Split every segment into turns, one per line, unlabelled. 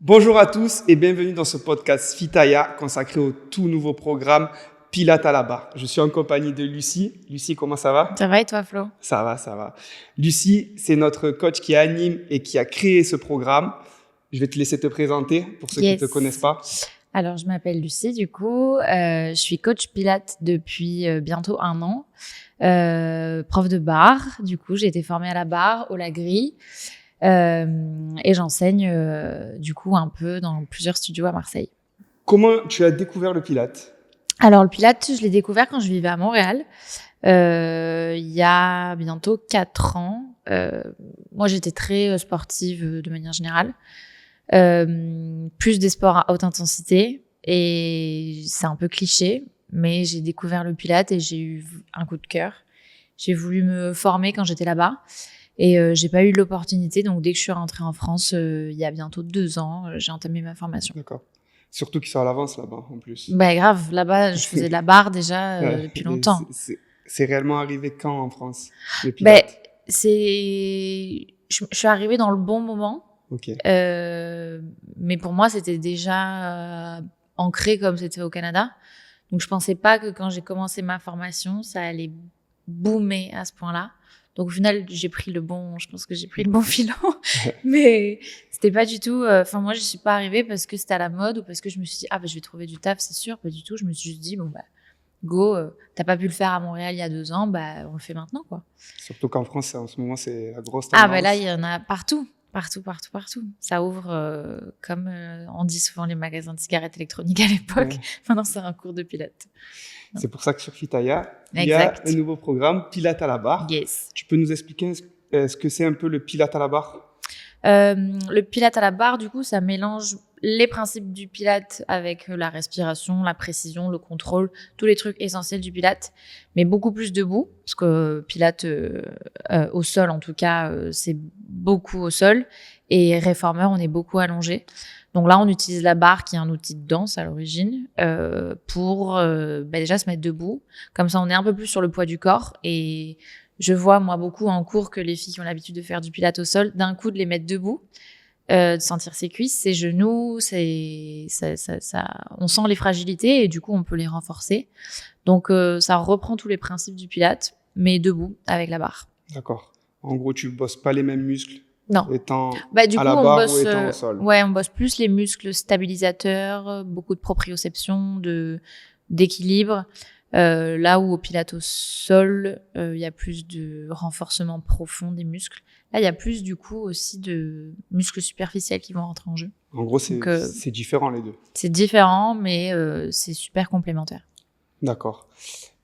Bonjour à tous et bienvenue dans ce podcast Fitaya consacré au tout nouveau programme Pilates à la barre. Je suis en compagnie de Lucie. Lucie, comment ça va?
Ça va et toi, Flo?
Ça va, ça va. Lucie, c'est notre coach qui anime et qui a créé ce programme. Je vais te laisser te présenter pour ceux qui ne te connaissent pas.
Alors, je m'appelle Lucie, du coup. Je suis coach Pilates depuis bientôt 1 an. Prof de barre, du coup, j'ai été formée à la barre, au Lagris. Et j'enseigne du coup un peu dans plusieurs studios à Marseille.
Comment tu as découvert le Pilates?
Alors le Pilates, je l'ai découvert quand je vivais à Montréal, il y a bientôt 4 ans. Moi j'étais très sportive de manière générale, plus des sports à haute intensité, et c'est un peu cliché, mais j'ai découvert le Pilates et j'ai eu un coup de cœur. J'ai voulu me former quand j'étais là-bas. Et j'ai pas eu l'opportunité, donc dès que je suis rentrée en France, il y a bientôt 2 ans, j'ai entamé ma formation.
D'accord. Surtout qu'ils sont à l'avance là-bas, en plus.
Bah grave, là-bas, je faisais de la barre déjà depuis longtemps.
C'est réellement arrivé quand en France, le
Ben,
Pilates?
je suis arrivée dans le bon moment.
Ok.
Mais pour moi, c'était déjà ancré comme c'était au Canada. Donc je pensais pas que quand j'ai commencé ma formation, ça allait boomer à ce point-là. Donc au final, je pense que j'ai pris le bon filon, mais c'était pas du tout. Enfin moi, je suis pas arrivée parce que c'était à la mode ou parce que je me suis dit je vais trouver du taf, c'est sûr. Pas du tout. Je me suis juste dit go. T'as pas pu le faire à Montréal il y a 2 ans, on le fait maintenant quoi.
Surtout qu'en France, en ce moment, c'est la grosse tendance.
Là, il y en a partout. Ça ouvre, comme on dit souvent les magasins de cigarettes électroniques à l'époque. Ouais. Maintenant, c'est un cours de Pilates.
C'est pour ça que sur Fitaya, il y a un nouveau programme, Pilates à la barre.
Yes.
Tu peux nous expliquer ce que c'est un peu le Pilates à la barre?
Le Pilates à la barre, du coup, ça mélange les principes du Pilates avec la respiration, la précision, le contrôle, tous les trucs essentiels du Pilates, mais beaucoup plus debout, parce que Pilates au sol, en tout cas, c'est beaucoup au sol, et réformeur, on est beaucoup allongé. Donc là, on utilise la barre, qui est un outil de danse à l'origine, pour déjà se mettre debout. Comme ça, on est un peu plus sur le poids du corps. Et je vois, moi, beaucoup en cours que les filles qui ont l'habitude de faire du Pilates au sol, d'un coup, de les mettre debout, de sentir ses cuisses, ses genoux, on sent les fragilités et du coup, on peut les renforcer. Donc, ça reprend tous les principes du Pilates, mais debout, avec la barre.
D'accord. En gros, tu bosses pas les mêmes muscles?
Non.
Étant
du
à
coup,
la barre ou étant au sol?
Ouais, on bosse plus les muscles stabilisateurs, beaucoup de proprioception, d'équilibre. Là où au Pilates au sol, il y a plus de renforcement profond des muscles. Là, il y a plus du coup aussi de muscles superficiels qui vont rentrer en jeu.
En gros, c'est différent les deux.
C'est différent, mais c'est super complémentaire.
D'accord.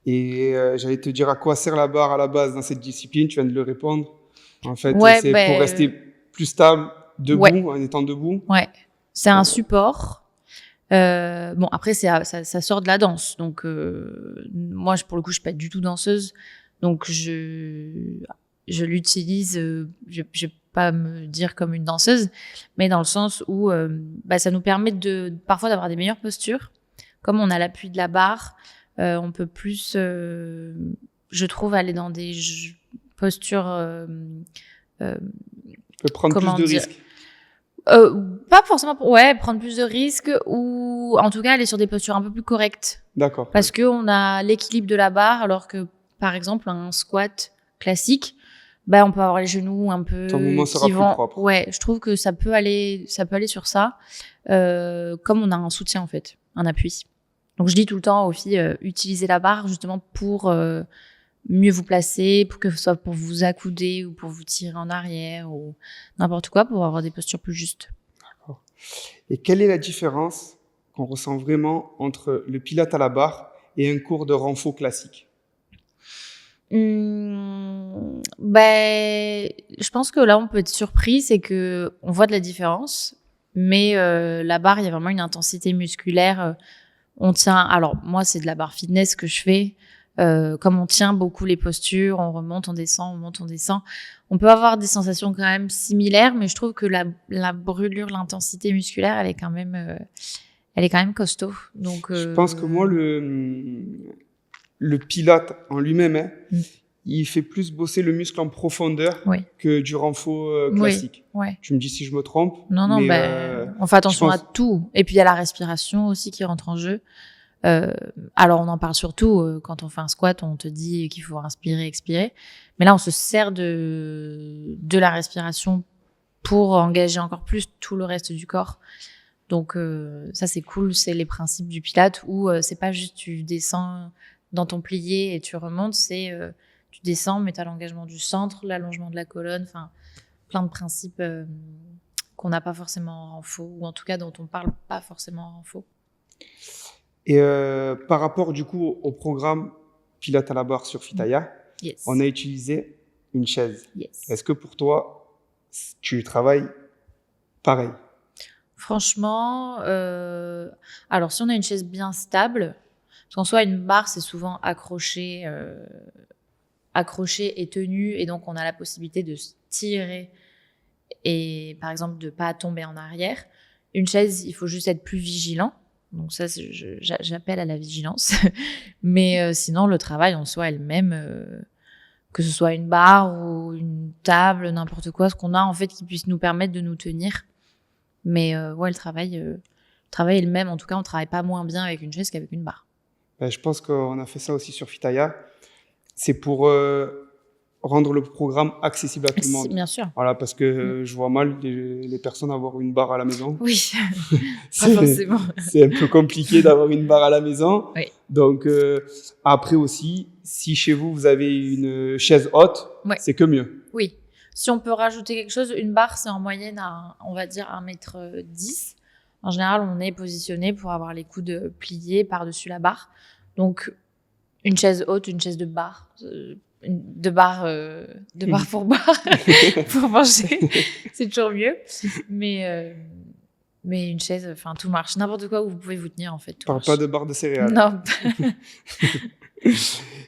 Et j'allais te dire à quoi sert la barre à la base dans cette discipline, tu viens de le répondre. En fait, c'est pour rester plus stable, debout, en étant debout.
Ouais, c'est un support. Après, ça sort de la danse. Donc, moi, pour le coup, je suis pas du tout danseuse. Donc, je l'utilise, je vais pas me dire comme une danseuse, mais dans le sens où ça nous permet parfois d'avoir des meilleures postures. Comme on a l'appui de la barre, on peut plus, je trouve, aller dans des postures...
peut prendre plus de risques.
Pas forcément prendre plus de risques, ou en tout cas aller sur des postures un peu plus correctes.
D'accord.
Parce que on a l'équilibre de la barre, alors que par exemple un squat classique, on peut avoir les genoux un peu
ton mouvement sera plus propre.
Ouais, je trouve que ça peut aller sur ça, comme on a un soutien en fait, un appui. Donc je dis tout le temps aux filles, utilisez la barre justement pour mieux vous placer, pour que ce soit pour vous accouder ou pour vous tirer en arrière ou n'importe quoi, pour avoir des postures plus justes.
D'accord. Et quelle est la différence qu'on ressent vraiment entre le Pilates à la barre et un cours de renfort classique?
Je pense que là, on peut être surpris, c'est que on voit de la différence, mais la barre, il y a vraiment une intensité musculaire. On tient. Alors moi, c'est de la barre fitness que je fais. Comme on tient beaucoup les postures, on remonte, on descend, on monte, on descend. On peut avoir des sensations quand même similaires, mais je trouve que la brûlure, l'intensité musculaire, elle est quand même costaud. Donc,
je pense que moi, le Pilates en lui-même, il fait plus bosser le muscle en profondeur que du renfort classique. Tu me dis si je me trompe.
Non, on fait attention à tout. Et puis, il y a la respiration aussi qui rentre en jeu. Alors, on en parle surtout quand on fait un squat, on te dit qu'il faut inspirer, expirer. Mais là, on se sert de la respiration pour engager encore plus tout le reste du corps. Donc, ça, c'est cool. C'est les principes du Pilates où c'est pas juste tu descends dans ton plié et tu remontes. C'est tu descends, mais tu as l'engagement du centre, l'allongement de la colonne. Enfin, plein de principes qu'on n'a pas forcément en renfo, ou en tout cas dont on parle pas forcément en renfo.
Et par rapport du coup au programme Pilates à la barre sur Fitaya, on a utilisé une chaise. Est-ce que pour toi, tu travailles pareil?
Franchement, alors si on a une chaise bien stable, parce qu'en soi une barre c'est souvent accroché et tenu, et donc on a la possibilité de se tirer et par exemple de pas tomber en arrière. Une chaise, il faut juste être plus vigilant. Donc ça, j'appelle à la vigilance. Mais sinon, le travail en soi elle-même, que ce soit une barre ou une table, n'importe quoi, ce qu'on a en fait qui puisse nous permettre de nous tenir. Mais le travail est le même. En tout cas, on travaille pas moins bien avec une chaise qu'avec une barre.
Je pense qu'on a fait ça aussi sur Fitaya. C'est pour rendre le programme accessible à tout le monde.
Bien sûr.
Voilà, parce que je vois mal les personnes avoir une barre à la maison.
Oui, pas forcément.
C'est un peu compliqué d'avoir une barre à la maison.
Oui.
Donc, après aussi, si chez vous, vous avez une chaise haute, c'est que mieux.
Oui. Si on peut rajouter quelque chose, une barre, c'est en moyenne à, on va dire, 1,10 m. En général, on est positionné pour avoir les coudes pliés par-dessus la barre. Donc, une chaise haute, une chaise de barre, de barre pour barre, pour manger, c'est toujours mieux. Mais une chaise, enfin, tout marche. N'importe quoi où vous pouvez vous tenir, en fait.
Pas de barre de céréales.
Non.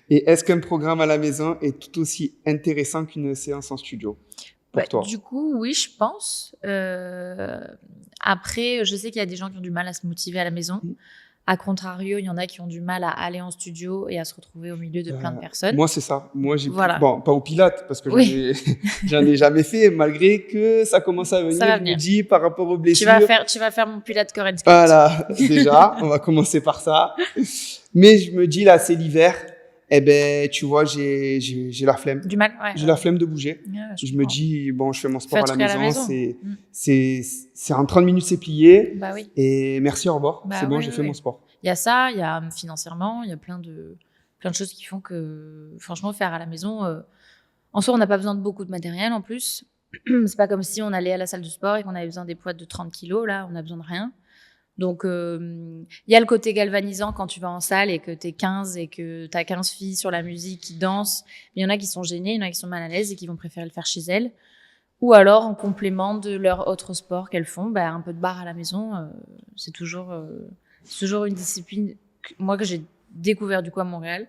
Et est-ce qu'un programme à la maison est tout aussi intéressant qu'une séance en studio pour toi?
Du coup, oui, je pense. Après, je sais qu'il y a des gens qui ont du mal à se motiver à la maison. A contrario, il y en a qui ont du mal à aller en studio et à se retrouver au milieu de plein de personnes.
Moi, c'est ça. Moi, bon, pas au Pilates, parce que j'en ai jamais fait, malgré que ça commence à venir. Je me dis, par rapport aux blessures.
Tu vas faire mon Pilates Core and Split.
Voilà, déjà, on va commencer par ça. Mais je me dis, là, c'est l'hiver. Eh ben, tu vois, j'ai la flemme.
Du mal,
j'ai la flemme de bouger.
Je
me dis, bon, je fais mon sport à la maison. C'est en 30 minutes, c'est plié.
Bah oui.
Et merci, au revoir. C'est bon, j'ai fait mon sport.
Il y a ça, il y a financièrement, il y a plein de choses qui font que, franchement, faire à la maison, en soi, on n'a pas besoin de beaucoup de matériel en plus. C'est pas comme si on allait à la salle de sport et qu'on avait besoin des poids de 30 kilos. Là, on a besoin de rien. Donc, il y a le côté galvanisant quand tu vas en salle et que t'es 15 et que t'as 15 filles sur la musique qui dansent. Il y en a qui sont gênées, il y en a qui sont mal à l'aise et qui vont préférer le faire chez elles. Ou alors, en complément de leur autre sport qu'elles font, un peu de barre à la maison, c'est toujours une discipline que j'ai découvert du coup à Montréal,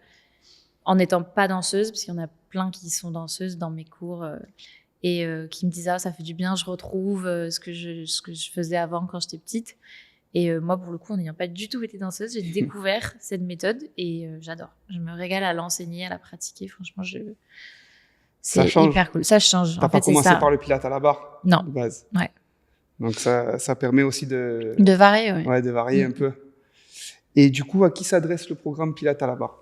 en n'étant pas danseuse, parce qu'il y en a plein qui sont danseuses dans mes cours et qui me disent « Ah, ça fait du bien, je retrouve ce que je faisais avant quand j'étais petite ». Et moi, pour le coup, en n'ayant pas du tout été danseuse, j'ai découvert cette méthode et j'adore. Je me régale à l'enseigner, à la pratiquer. Franchement, c'est hyper cool. Ça change.
T'as pas commencé par le Pilates à la barre?
Non.
De base.
Ouais.
Donc ça permet aussi de
varier,
ouais, de varier un peu. Et du coup, à qui s'adresse le programme Pilates à la barre?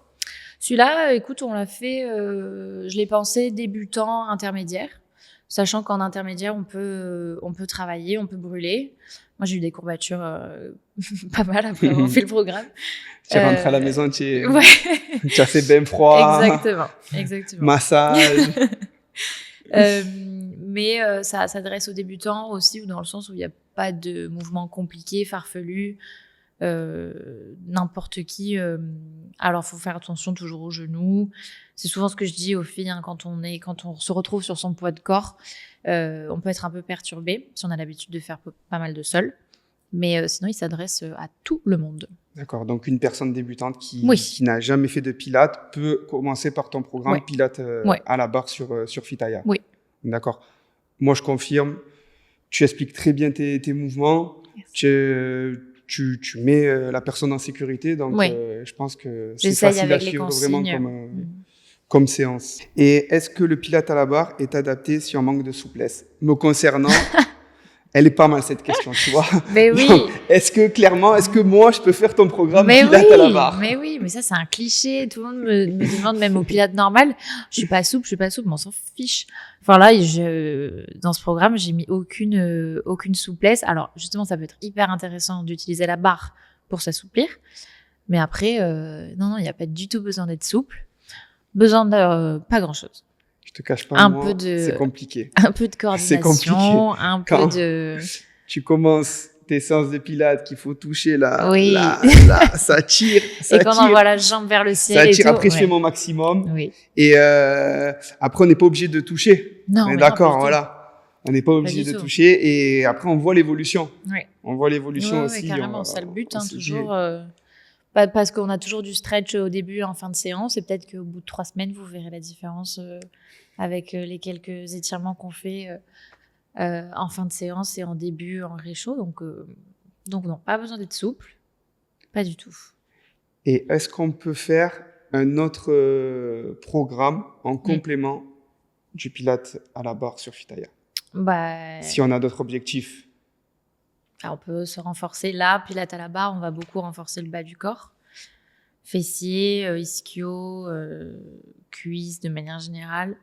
Celui-là, écoute, on l'a fait, je l'ai pensé débutant, intermédiaire, sachant qu'en intermédiaire, on peut travailler, on peut brûler. Moi, j'ai eu des courbatures pas mal après avoir fait le programme.
Tu es rentré à la maison, tu as fait bain froid.
Exactement.
Massage.
Mais ça s'adresse aux débutants aussi, ou dans le sens où il n'y a pas de mouvements compliqués, farfelus. N'importe qui. Alors, faut faire attention toujours aux genoux. C'est souvent ce que je dis aux filles quand on se retrouve sur son poids de corps. On peut être un peu perturbé si on a l'habitude de faire pas mal de sol. Mais sinon, il s'adresse à tout le monde.
D'accord. Donc, une personne débutante qui n'a jamais fait de Pilates peut commencer par ton programme Pilates à la barre sur Fitaya.
Oui.
D'accord. Moi, je confirme. Tu expliques très bien tes mouvements. Yes. Tu mets la personne en sécurité. Donc, je pense que c'est facile à suivre vraiment comme séance. Et est-ce que le Pilates à la barre est adapté si on manque de souplesse? Me concernant, elle est pas mal cette question, tu vois.
Mais oui.
Donc, est-ce que moi, je peux faire ton programme Pilates à la barre?
Mais oui, mais ça, c'est un cliché. Tout le monde me demande, même au Pilates normal, je suis pas souple, mais on s'en fiche. Enfin là, dans ce programme, j'ai mis aucune souplesse. Alors justement, ça peut être hyper intéressant d'utiliser la barre pour s'assouplir. Mais après, non, il n'y a pas du tout besoin d'être souple. Besoin de pas grand-chose.
Je te cache pas, c'est compliqué.
Un peu de coordination, un peu de...
Tu commences tes séances de pilates qu'il faut toucher là, ça tire.
Et quand on envoie la jambe vers le ciel
ça tire. Après, je fais mon maximum.
Oui.
Et après, on n'est pas obligé de toucher.
Non,
on est d'accord, voilà. On n'est pas obligé de toucher. Et après, on voit l'évolution.
Oui.
On voit l'évolution aussi.
Oui, carrément, c'est le but, toujours... parce qu'on a toujours du stretch au début, en fin de séance, et peut-être qu'au bout de 3 semaines, vous verrez la différence avec les quelques étirements qu'on fait en fin de séance et en début, en réchaud. Donc non, pas besoin d'être souple, pas du tout.
Et est-ce qu'on peut faire un autre programme en complément du Pilates à la barre sur Fitaya? Si on a d'autres objectifs.
Alors, on peut se renforcer là, Pilates à la barre, on va beaucoup renforcer le bas du corps. Fessiers, ischio, cuisses de manière générale.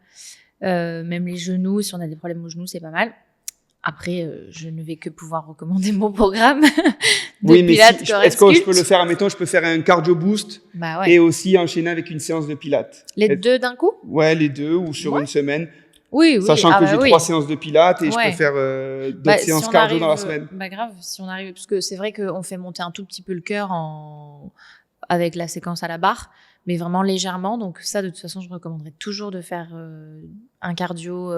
Même les genoux, si on a des problèmes aux genoux, c'est pas mal. Après, je ne vais que pouvoir recommander mon programme de Pilates
est-ce que je peux le faire, admettons, je peux faire un cardio boost et aussi enchaîner avec une séance de Pilates?
Les deux d'un coup?
Ouais, les deux, ou sur une semaine.
Oui.
Sachant que j'ai 3 séances de Pilates et je peux faire d'autres séances cardio dans la semaine.
Grave, si on arrive, parce que c'est vrai qu'on fait monter un tout petit peu le cœur avec la séquence à la barre, mais vraiment légèrement. Donc ça, de toute façon, je recommanderais toujours de faire un cardio,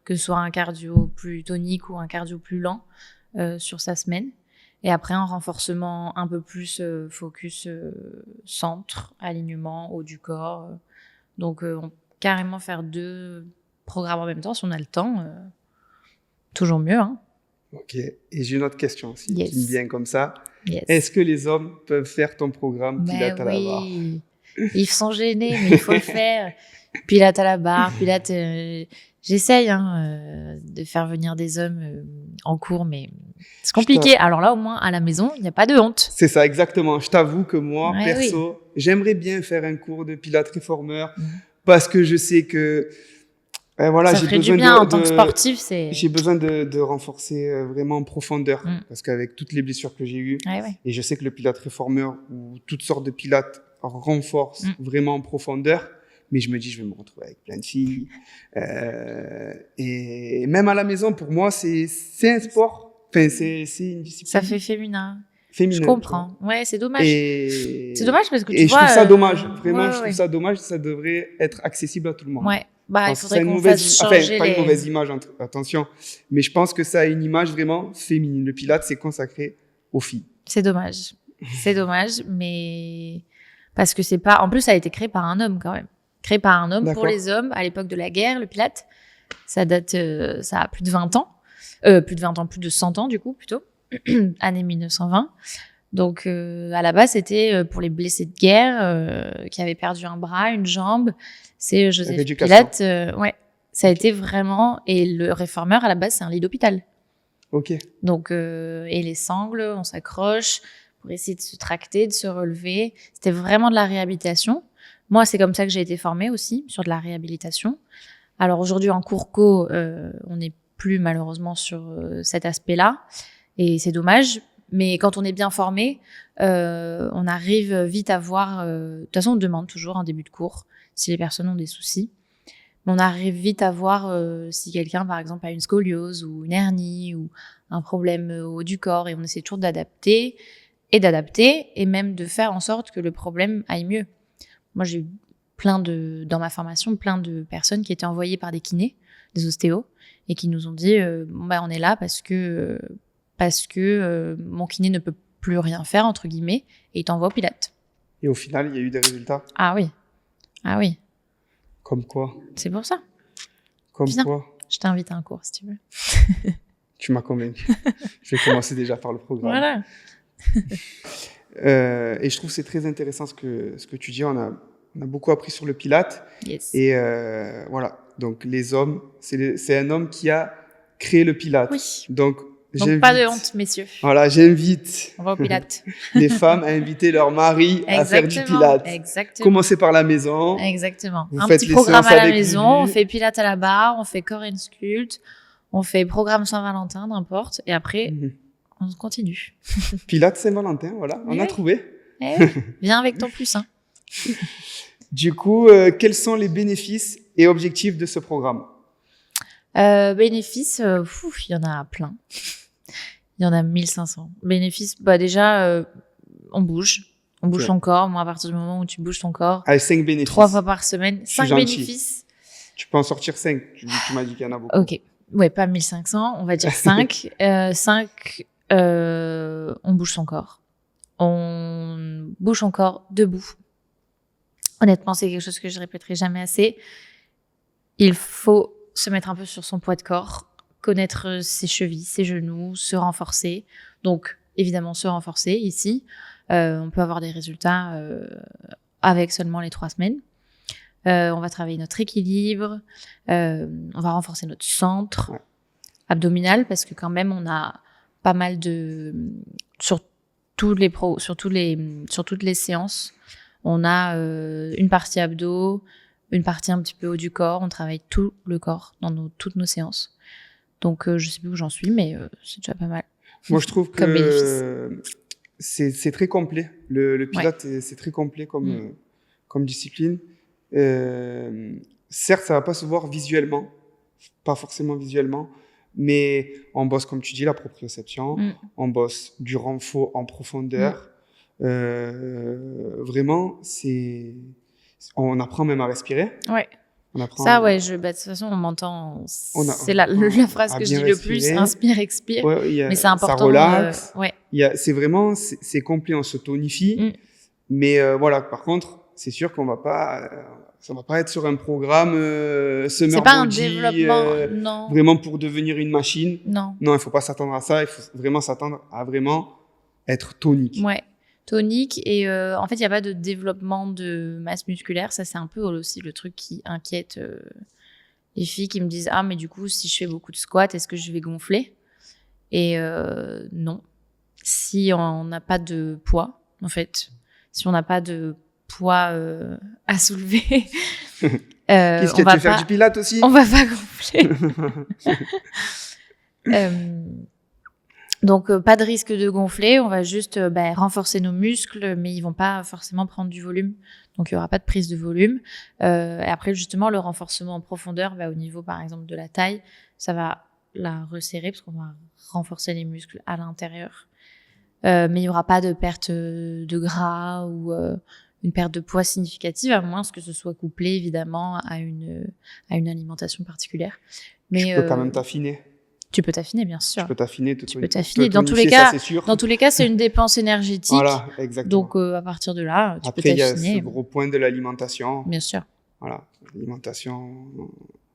que ce soit un cardio plus tonique ou un cardio plus lent sur sa semaine. Et après, un renforcement un peu plus focus centre, alignement, haut du corps. Donc, carrément faire 2 programmes en même temps, si on a le temps, toujours mieux. Hein.
Ok. Et j'ai une autre question aussi qui me vient comme ça.
Yes.
Est-ce que les hommes peuvent faire ton programme Pilates à la barre?
Ils sont gênés, mais il faut le faire. Pilates à la barre, Pilates... j'essaye de faire venir des hommes en cours, mais c'est compliqué. Alors là, au moins, à la maison, il n'y a pas de honte.
C'est ça, exactement. Je t'avoue que moi, perso, j'aimerais bien faire un cours de Pilates réformeur parce que je sais que voilà,
ça ferait du bien en tant que sportif.
J'ai besoin de renforcer vraiment en profondeur parce qu'avec toutes les blessures que j'ai eues, et je sais que le Pilates réformeur ou toutes sortes de Pilates renforcent vraiment en profondeur. Mais je me dis, je vais me retrouver avec plein de filles. Et même à la maison, pour moi, c'est un sport. Enfin, c'est une discipline.
Ça fait féminin. Je comprends. Ouais, c'est dommage. C'est dommage parce que tu vois...
Et je trouve ça dommage. Vraiment, je trouve ça dommage. Ça devrait être accessible à tout le monde.
Ouais. Il faudrait qu'on fasse changer
pas une mauvaise image, attention. Mais je pense que ça a une image vraiment féminine. Le Pilates, c'est consacré aux filles.
C'est dommage. C'est dommage, mais... Parce que c'est pas... En plus, ça a été créé par un homme, quand même. Créé par un homme pour les hommes à l'époque de la guerre, le Pilates. Ça date, ça a plus de 20 ans. Plus de 100 ans, du coup, plutôt. Année 1920. Donc, à la base, c'était pour les blessés de guerre qui avaient perdu un bras, une jambe. C'est Joseph Pilates. Ça a été vraiment... Et le réformeur, à la base, c'est un lit d'hôpital.
Ok.
Donc, et les sangles, on s'accroche pour essayer de se tracter, de se relever. C'était vraiment de la réhabilitation. Moi, c'est comme ça que j'ai été formée aussi, sur de la réhabilitation. Alors aujourd'hui, en cours co, on n'est plus malheureusement sur cet aspect-là. Et c'est dommage. Mais quand on est bien formé, on arrive vite à voir... de toute façon, on demande toujours en début de cours si les personnes ont des soucis. Mais on arrive vite à voir si quelqu'un, par exemple, a une scoliose ou une hernie ou un problème au haut du corps. Et on essaie toujours d'adapter et même de faire en sorte que le problème aille mieux. Moi, j'ai eu dans ma formation, plein de personnes qui étaient envoyées par des kinés, des ostéos, et qui nous ont dit on est là parce que mon kiné ne peut plus rien faire, entre guillemets, et il t'envoie au Pilates.
Et au final, il y a eu des résultats?
Ah oui.
Comme quoi?
C'est pour ça.
Viens, quoi?
Je t'invite à un cours, si tu veux.
Tu m'as convaincu. Je vais commencer déjà par le programme.
Voilà.
Et je trouve que c'est très intéressant ce que tu dis. On a On a beaucoup appris sur le Pilate.
Yes.
Et voilà. Donc, les hommes, c'est un homme qui a créé le Pilate.
Oui.
Donc
pas de honte, messieurs.
Voilà, j'invite
on va au Pilate.
les femmes à inviter leur mari à faire du Pilate.
Exactement.
Commencez par la maison.
Exactement.
Vous
un
faites
petit programme à la maison,
lui.
On fait Pilate à la barre, on fait Core and Sculpt, on fait programme Saint-Valentin, n'importe. Et après, on continue.
Pilate Saint-Valentin, voilà, on a trouvé.
Viens avec ton plus.
Du coup, quels sont les bénéfices et objectifs de ce programme?
Bénéfices, il y en a plein. Il y en a 1500. Bénéfices, déjà, on bouge. On bouge son corps. Moi, à partir du moment où tu bouges ton corps.
Allez, 5 bénéfices.
3 fois par semaine. 5 bénéfices.
Tu peux en sortir 5. Tu m'as dit qu'il y en a beaucoup.
Ok. Ouais, pas 1500. On va dire 5. 5, on bouge son corps. On bouge son corps debout. Honnêtement, c'est quelque chose que je répéterai jamais assez. Il faut se mettre un peu sur son poids de corps, connaître ses chevilles, ses genoux, se renforcer. Donc, évidemment, se renforcer ici. On peut avoir des résultats avec seulement les 3 semaines. On va travailler notre équilibre. On va renforcer notre centre abdominal parce que quand même, on a pas mal de... Sur toutes les séances, on a une partie abdos, une partie un petit peu haut du corps. On travaille tout le corps dans toutes nos séances. Donc, je sais plus où j'en suis, mais c'est déjà pas mal.
Moi, je trouve que c'est très complet. Le Pilate, c'est très complet comme discipline. Certes, ça va pas se voir visuellement, pas forcément visuellement, mais on bosse, comme tu dis, la proprioception, on bosse du renfort en profondeur. Vraiment, on apprend même à respirer.
Ouais.
On apprend
de toute façon, on m'entend. C'est la phrase que je dis le plus. Inspire, expire. Mais c'est important.
Ça relaxe. C'est vraiment, c'est complet, on se tonifie. Mais voilà, par contre, c'est sûr qu'on va pas, ça va pas être sur un programme summer
c'est pas
body,
un développement, non.
Vraiment pour devenir une machine.
Non,
il faut pas s'attendre à ça. Il faut vraiment s'attendre à vraiment être tonique.
Ouais. Tonique et en fait il y a pas de développement de masse musculaire, ça c'est un peu aussi le truc qui inquiète les filles qui me disent mais du coup si je fais beaucoup de squats est-ce que je vais gonfler et non, si on n'a pas de poids en fait, si on n'a pas de poids à soulever
qu'est-ce que tu veux faire du Pilate aussi,
on va pas gonfler. Donc, pas de risque de gonfler. On va juste renforcer nos muscles, mais ils vont pas forcément prendre du volume. Donc, il y aura pas de prise de volume. Et après, justement, le renforcement en profondeur, au niveau, par exemple, de la taille, ça va la resserrer parce qu'on va renforcer les muscles à l'intérieur. Mais il y aura pas de perte de gras ou une perte de poids significative, à moins que ce soit couplé, évidemment, à une alimentation particulière. Mais
tu peux quand même t'affiner.
Tu peux t'affiner, bien sûr.
Tu peux t'affiner.
Dans tous les cas, c'est une dépense énergétique.
Voilà, exactement.
Donc, à partir de là, tu peux
t'affiner.
Après,
il y a ce gros point de l'alimentation.
Bien sûr.
Voilà, l'alimentation,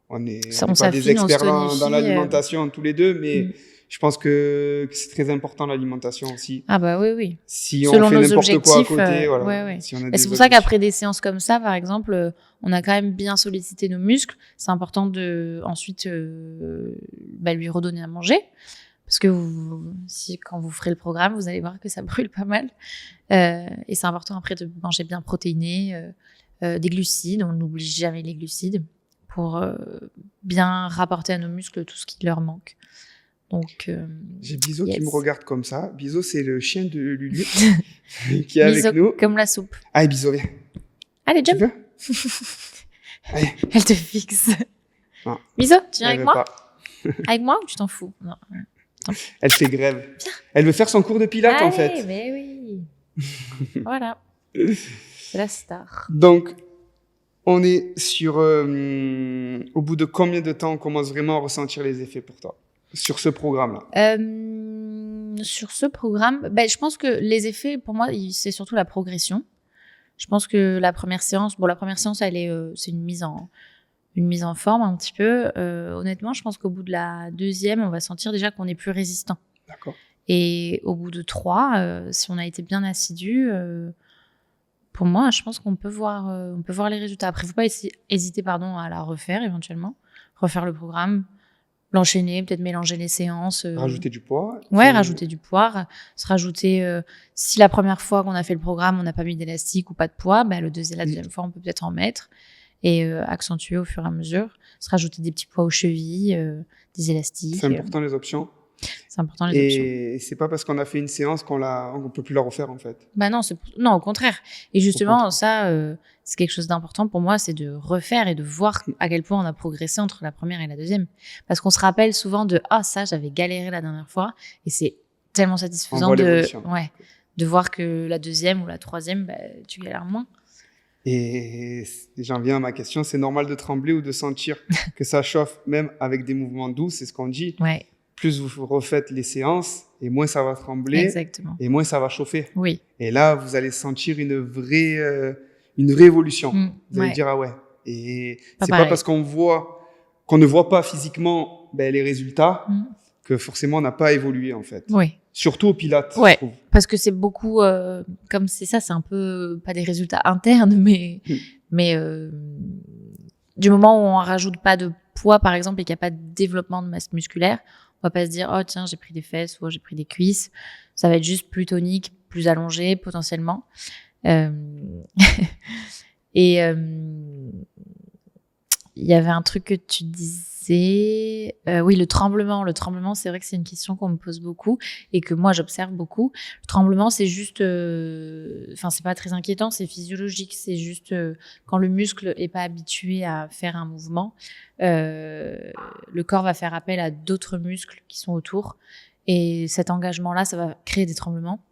on n'est
pas
des experts dans l'alimentation tous les deux, mais je pense que c'est très important l'alimentation aussi.
Ah bah oui.
Si
Selon
on fait
nos
n'importe
objectifs,
quoi à côté,
Si c'est pour ça qu'après des séances comme ça, par exemple, on a quand même bien sollicité nos muscles. C'est important de ensuite lui redonner à manger, parce que quand vous ferez le programme, vous allez voir que ça brûle pas mal. Et c'est important après de manger bien protéiné, des glucides. On n'oublie jamais les glucides pour bien rapporter à nos muscles tout ce qui leur manque. Donc,
j'ai Biso qui me regarde comme ça. Biso, c'est le chien de Lulu qui est avec nous.
Comme la soupe.
Allez, Biso, viens.
Allez, jump.
Tu veux Allez.
Elle te fixe.
Non.
Biso, tu viens avec moi
pas.
Avec moi ou tu t'en fous? Non.
Elle fait grève. Viens. Elle veut faire son cours de Pilates, en fait.
Mais oui. Voilà. C'est la star.
Donc, on est sur... au bout de combien de temps on commence vraiment à ressentir les effets pour toi sur ce programme-là?
Sur ce programme, je pense que les effets, pour moi, c'est surtout la progression. Je pense que la première séance, elle est, c'est une mise en forme un petit peu. Honnêtement, je pense qu'au bout de la deuxième, on va sentir déjà qu'on est plus résistant.
D'accord.
Et au bout de 3, si on a été bien assidu, pour moi, je pense qu'on peut voir les résultats. Après, il ne faut pas hésiter à la refaire éventuellement, refaire le programme, l'enchaîner, peut-être mélanger les séances.
Rajouter du poids.
Ouais, rajouter du poids, se rajouter. Si la première fois qu'on a fait le programme, on n'a pas mis d'élastique ou pas de poids, la deuxième fois, on peut peut-être en mettre et accentuer au fur et à mesure. Se rajouter des petits poids aux chevilles, des élastiques.
C'est important les options.
C'est important les options.
Et c'est pas parce qu'on a fait une séance qu'on peut plus la refaire en fait.
Non, au contraire. Et justement, ça, c'est quelque chose d'important pour moi, c'est de refaire et de voir à quel point on a progressé entre la première et la deuxième. Parce qu'on se rappelle souvent de ça, j'avais galéré la dernière fois, et c'est tellement satisfaisant de voir que la deuxième ou la troisième, tu galères moins.
Et j'en viens à ma question, c'est normal de trembler ou de sentir que ça chauffe, même avec des mouvements doux, c'est ce qu'on dit.
Ouais.
Plus vous refaites les séances, et moins ça va trembler.
Exactement.
Et moins ça va chauffer.
Oui.
Et là, vous allez sentir une vraie évolution. Vous allez dire, ah ouais. Et c'est pas parce qu'on ne voit pas physiquement les résultats que forcément on n'a pas évolué en fait.
Oui.
Surtout au Pilates.
Ouais, parce que c'est beaucoup, comme c'est un peu, pas des résultats internes, mais du moment où on rajoute pas de poids, par exemple, et qu'il n'y a pas de développement de masse musculaire, on va pas se dire, oh tiens, j'ai pris des fesses ou j'ai pris des cuisses. Ça va être juste plus tonique, plus allongé, potentiellement. Et il y avait un truc que tu disais, oui, le tremblement. Le tremblement, c'est vrai que c'est une question qu'on me pose beaucoup et que moi j'observe beaucoup. Le tremblement, c'est juste, c'est pas très inquiétant, c'est physiologique. C'est juste quand le muscle est pas habitué à faire un mouvement, le corps va faire appel à d'autres muscles qui sont autour et cet engagement-là, ça va créer des tremblements.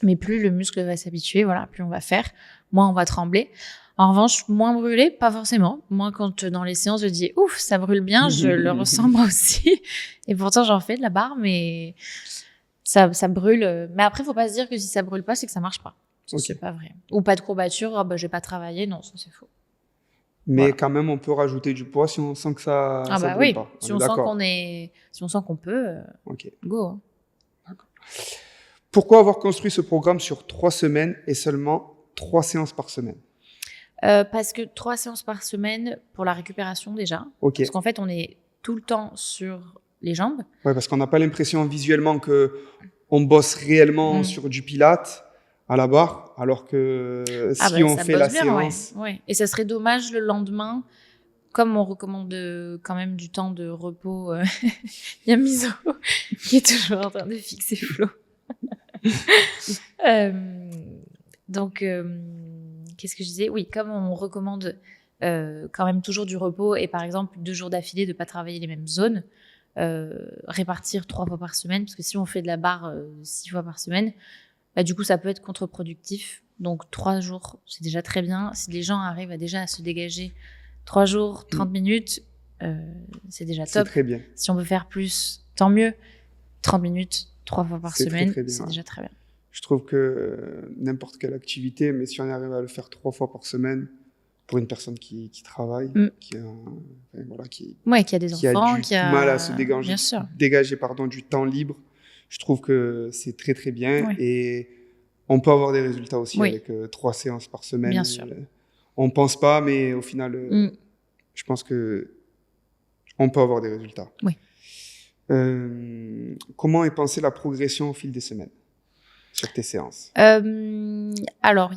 Mais plus le muscle va s'habituer, plus on va faire, moins on va trembler. En revanche, moins brûlé, pas forcément. Moi, quand dans les séances, je dis ouf, ça brûle bien, je le ressens moi aussi. Et pourtant, j'en fais de la barre, mais ça brûle. Mais après, faut pas se dire que si ça brûle pas, c'est que ça marche pas. Ça, c'est pas vrai. Ou pas de courbature, j'ai pas travaillé. Non, ça c'est faux.
Mais quand même, on peut rajouter du poids si on sent que ça brûle pas.
Si on sent qu'on peut, go.
D'accord. Pourquoi avoir construit ce programme sur 3 semaines et seulement 3 séances par semaine?
Parce que 3 séances par semaine pour la récupération déjà. Parce qu'en fait, on est tout le temps sur les jambes.
Ouais, parce qu'on n'a pas l'impression visuellement qu'on bosse réellement sur du pilates à la barre, alors que si on fait la séance...
Ouais. Et ça serait dommage le lendemain, comme on recommande donc même du temps de repos. Il y a Miso qui est toujours en train de fixer Flo. Donc... qu'est-ce que je disais? Oui, comme on recommande quand même toujours du repos et par exemple 2 jours d'affilée de ne pas travailler les mêmes zones, répartir 3 fois par semaine, parce que si on fait de la barre 6 fois par semaine, du coup ça peut être contre-productif. Donc 3 jours, c'est déjà très bien. Si les gens arrivent déjà à se dégager 3 jours, 30 minutes, c'est déjà top.
C'est très bien.
Si on peut faire plus, tant mieux. 30 minutes, 3 fois par semaine, c'est déjà très bien.
Je trouve que n'importe quelle activité, mais si on arrive à le faire 3 fois par semaine, pour une personne qui travaille, qui
a des enfants,
qui a du mal à se dégager du temps libre, je trouve que c'est très très bien. Ouais. Et on peut avoir des résultats aussi avec 3 séances par semaine.
Bien sûr.
On pense pas, mais au final, je pense que on peut avoir des résultats.
Oui.
Comment est pensée la progression au fil des semaines sur tes séances?
Alors,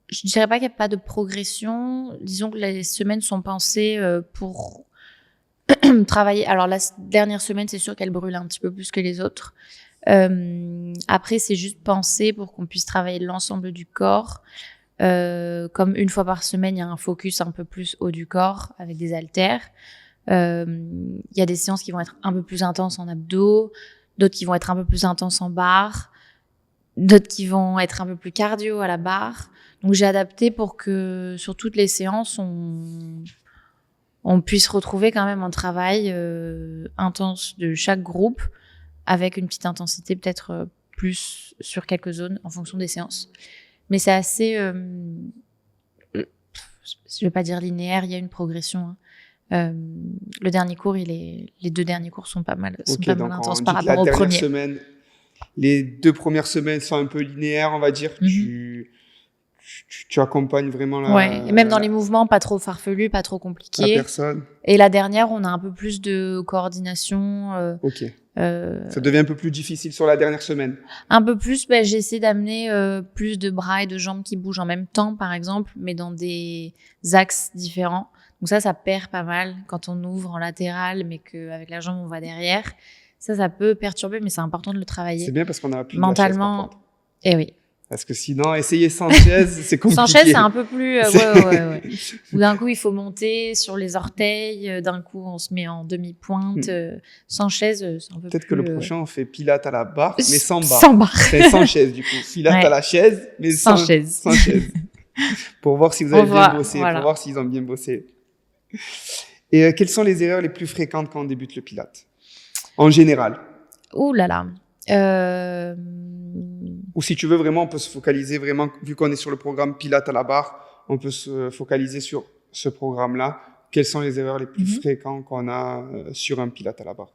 je dirais pas qu'il n'y a pas de progression. Disons que les semaines sont pensées pour travailler. Alors, la dernière semaine, c'est sûr qu'elle brûle un petit peu plus que les autres. Après, c'est juste pensé pour qu'on puisse travailler l'ensemble du corps. Comme 1 fois par semaine, il y a un focus un peu plus haut du corps avec des haltères. Il y a des séances qui vont être un peu plus intenses en abdos, d'autres qui vont être un peu plus intenses en barre, d'autres qui vont être un peu plus cardio à la barre. Donc j'ai adapté pour que sur toutes les séances, on puisse retrouver quand même un travail intense de chaque groupe avec une petite intensité peut-être plus sur quelques zones en fonction des séances. Mais c'est assez, je vais pas dire linéaire, il y a une progression. Le dernier cours, les 2 derniers cours sont pas mal intenses par rapport au premier.
Les 2 premières semaines sont un peu linéaires, on va dire. tu accompagnes vraiment
et même dans les mouvements, pas trop farfelus, pas trop compliqués.
La personne.
Et la dernière, on a un peu plus de coordination.
Ok. Ça devient un peu plus difficile sur la dernière semaine.
Un peu plus, j'ai essayé d'amener plus de bras et de jambes qui bougent en même temps, par exemple, mais dans des axes différents. Donc ça perd pas mal quand on ouvre en latéral, mais qu'avec la jambe, on va derrière. Ça peut perturber, mais c'est important de le travailler.
C'est bien parce qu'on a plus
mentalement.
De la chaise,
et oui.
Parce que sinon, essayer sans chaise, c'est compliqué.
Sans chaise, c'est un peu plus... ouais. Ou d'un coup, il faut monter sur les orteils. D'un coup, on se met en demi-pointe. Sans chaise, c'est un peu
Peut-être
plus...
que le prochain, on fait pilates à la barre, mais sans barre.
Sans barre.
Sans chaise, du coup. Pilates à la chaise, mais sans chaise. Sans chaise. Pour voir si vous avez bien bossé. Voilà. Pour voir s'ils ont bien bossé. Et quelles sont les erreurs les plus fréquentes quand on débute le pilate? En général.
Ouh là là.
Ou si tu veux vraiment, on peut se focaliser vraiment, vu qu'on est sur le programme Pilates à la barre, on peut se focaliser sur ce programme-là. Quelles sont les erreurs les plus fréquentes qu'on a sur un Pilates à la barre?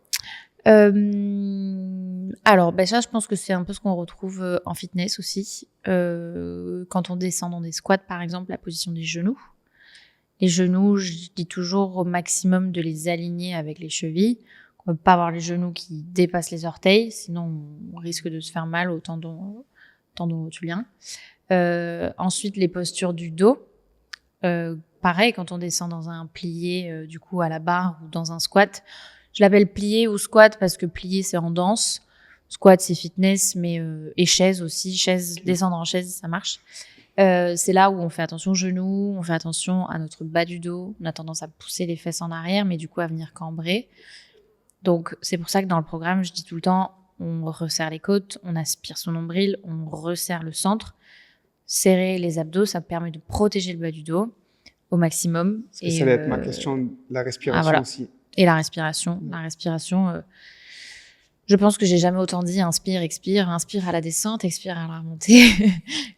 Alors, ça, je pense que c'est un peu ce qu'on retrouve en fitness aussi. Quand on descend dans des squats, par exemple, la position des genoux. Les genoux, je dis toujours au maximum de les aligner avec les chevilles. On ne peut pas avoir les genoux qui dépassent les orteils, sinon on risque de se faire mal au tendon rotulien. Ensuite, les postures du dos. Pareil, quand on descend dans un plié, du coup, à la barre ou dans un squat. Je l'appelle plié ou squat parce que plié, c'est en danse. Squat, c'est fitness, mais et chaise aussi. Descendre en chaise, ça marche. C'est là où on fait attention aux genoux, on fait attention à notre bas du dos. On a tendance à pousser les fesses en arrière, mais du coup à venir cambrer. Donc, c'est pour ça que dans le programme, je dis tout le temps, on resserre les côtes, on aspire son nombril, on resserre le centre. Serrer les abdos, ça permet de protéger le bas du dos au maximum.
Parce que ça va être ma question, la respiration aussi.
Et la respiration. Je pense que j'ai jamais autant dit inspire, expire, inspire à la descente, expire à la remontée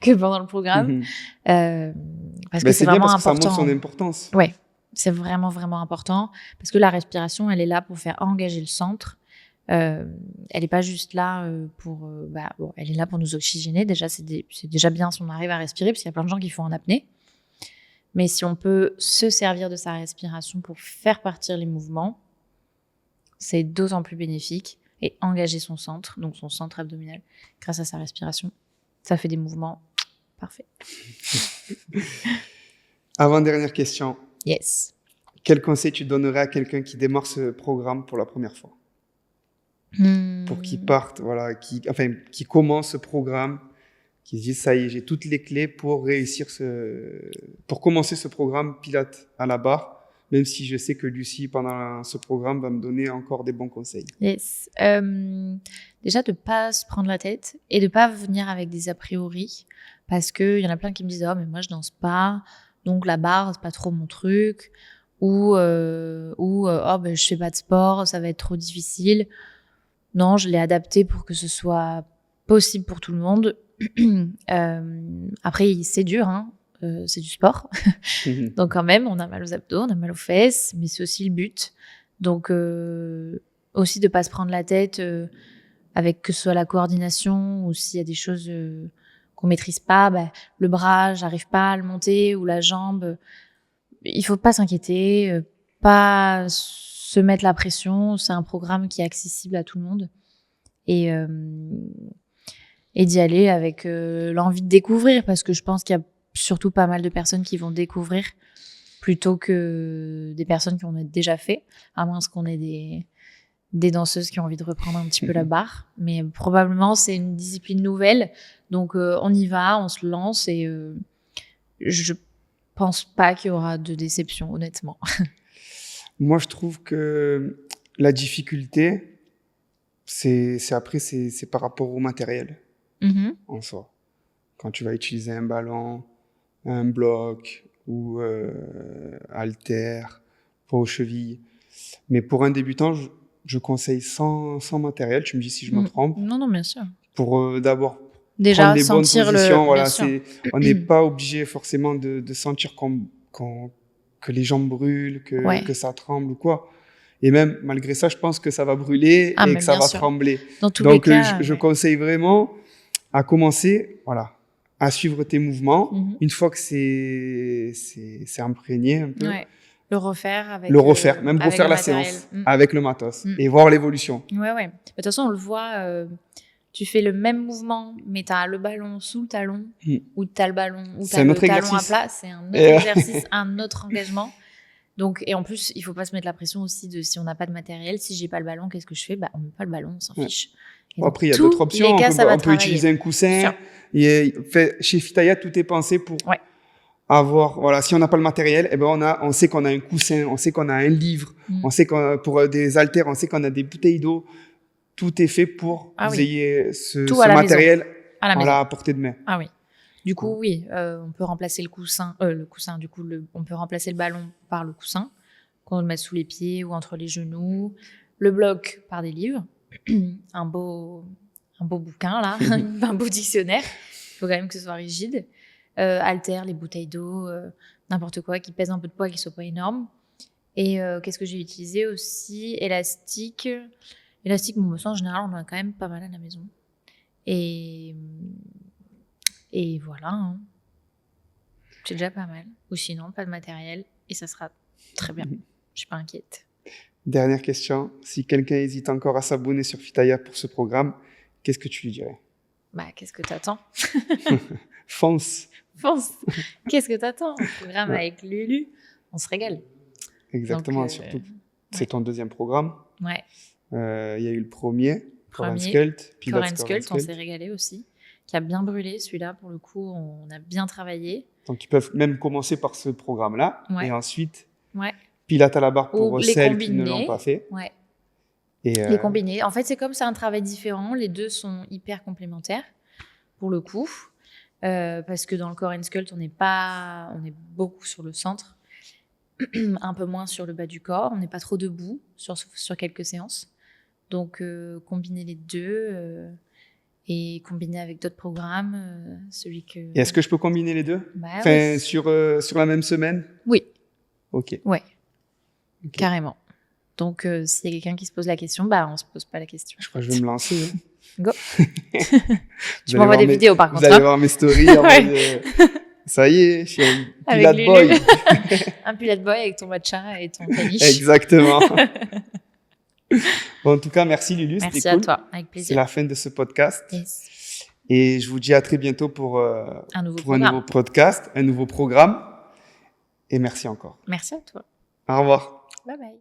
que pendant le programme. Parce que c'est vraiment important.
Ça montre son importance.
Ouais. C'est vraiment, vraiment important parce que la respiration, elle est là pour faire engager le centre. Elle n'est pas juste là elle est là pour nous oxygéner. Déjà, c'est déjà bien si on arrive à respirer parce qu'il y a plein de gens qui font en apnée. Mais si on peut se servir de sa respiration pour faire partir les mouvements, c'est d'autant plus bénéfique et engager son centre, donc son centre abdominal, grâce à sa respiration. Ça fait des mouvements parfaits.
Avant-dernière question.
Yes.
Quel conseil tu donnerais à quelqu'un qui démarre ce programme pour la première fois? Pour qu'il parte, qui commence ce programme, qui se dise ça y est, j'ai toutes les clés pour pour commencer ce programme Pilates à la barre, même si je sais que Lucie, pendant ce programme, va me donner encore des bons conseils.
Yes. Déjà, de ne pas se prendre la tête et de ne pas venir avec des a priori, parce qu'il y en a plein qui me disent « Oh, mais moi, je danse pas. » Donc la barre, c'est pas trop mon truc, ou je fais pas de sport, ça va être trop difficile. Non, je l'ai adapté pour que ce soit possible pour tout le monde. Après, c'est dur, c'est du sport. Donc quand même, on a mal aux abdos, on a mal aux fesses, mais c'est aussi le but. Donc aussi de pas se prendre la tête avec que ce soit la coordination ou s'il y a des choses qu'on maîtrise pas, le bras, j'arrive pas à le monter, ou la jambe. Il faut pas s'inquiéter, pas se mettre la pression. C'est un programme qui est accessible à tout le monde. Et d'y aller avec l'envie de découvrir, parce que je pense qu'il y a surtout pas mal de personnes qui vont découvrir plutôt que des personnes qui en ont déjà fait, à moins qu'on ait des danseuses qui ont envie de reprendre un petit peu la barre. Mais probablement, c'est une discipline nouvelle. Donc, on y va, on se lance et je pense pas qu'il y aura de déception, honnêtement.
Moi, je trouve que la difficulté, c'est par rapport au matériel en soi. Quand tu vas utiliser un ballon, un bloc ou haltère pour aux chevilles. Mais pour un débutant, je conseille sans matériel. Tu me dis si je me trompe.
Non, bien sûr.
Pour d'abord
déjà
prendre les bonnes positions. On n'est
sûr.
pas obligé forcément de sentir que les jambes brûlent, que ça tremble ou quoi. Et même malgré ça, je pense que ça va brûler et que ça va trembler.
Dans tous les cas,
je conseille vraiment à commencer à suivre tes mouvements. Une fois que c'est imprégné un peu.
Ouais. Le refaire avec
même refaire la séance avec le matos et voir l'évolution.
Ouais. De toute façon, on le voit, tu fais le même mouvement, mais tu as le ballon sous le talon, ou tu as le ballon, ou tu as le talon à plat. C'est un autre exercice, un autre engagement. Donc, et en plus, il faut pas se mettre la pression aussi de si on n'a pas de matériel, si j'ai pas le ballon, qu'est-ce que je fais? Bah, on met pas le ballon, on s'en fiche.
Après, il y a d'autres options. On peut utiliser un coussin. Chez Fitaya, tout est pensé pour avoir, voilà, si on n'a pas le matériel, on sait qu'on a un coussin, on sait qu'on a un livre, on sait qu'on pour des haltères, on sait qu'on a des bouteilles d'eau. Tout est fait pour que vous ayez ce matériel à la portée de main.
Ah oui. Du coup, oui, on peut remplacer le coussin, on peut remplacer le ballon par le coussin, qu'on le met sous les pieds ou entre les genoux, le bloc par des livres, un beau bouquin, là, un beau dictionnaire. Il faut quand même que ce soit rigide. Haltères, les bouteilles d'eau, n'importe quoi qui pèse un peu de poids, qui soit pas énorme. Et qu'est-ce que j'ai utilisé aussi? Élastique, bon, en général, on en a quand même pas mal à la maison. Et voilà, hein. C'est déjà pas mal. Ou sinon, pas de matériel et ça sera très bien. Je suis pas inquiète.
Dernière question. Si quelqu'un hésite encore à s'abonner sur Fitaya pour ce programme, qu'est-ce que tu lui dirais?
Qu'est-ce que t'attends?
Fonce.
Qu'est-ce que t'attends? Un programme avec Lulu, on se régale.
Exactement. Donc, surtout, c'est ton deuxième programme.
Ouais.
Il y a eu le premier, Core & Sculpt.
Core & Sculpt, on s'est régalé aussi. Qui a bien brûlé, celui-là, pour le coup, on a bien travaillé.
Donc, ils peuvent même commencer par ce programme-là. Et ensuite,
ouais.
Pilates à la barre pour celles qui ne l'ont pas fait.
Ouais. Et les combiner. En fait, c'est comme c'est un travail différent. Les deux sont hyper complémentaires, pour le coup. Parce que dans le Core & Sculpt, on est beaucoup sur le centre. Un peu moins sur le bas du corps. On n'est pas trop debout sur quelques séances. Donc, combiner les deux... et combiner avec d'autres programmes,
Et est-ce que je peux combiner les deux?
Oui.
Sur la même semaine?
Oui.
Ok.
Ouais. Okay. Carrément. Donc, s'il y a quelqu'un qui se pose la question, on se pose pas la question.
Je crois que je vais me lancer.
Go. Tu m'envoies des vidéos, par contre.
Vous allez voir mes stories. Ça y est, je suis un Pilates boy.
Un Pilates boy avec ton matcha et ton caniche.
Exactement. Bon, en tout cas, merci Lulu.
Merci
c'était cool.
À toi, avec plaisir.
C'est la fin de ce podcast.
Yes.
Et je vous dis à très bientôt pour
un
nouveau podcast, un nouveau programme. Et merci encore.
Merci à toi.
Au revoir.
Bye bye.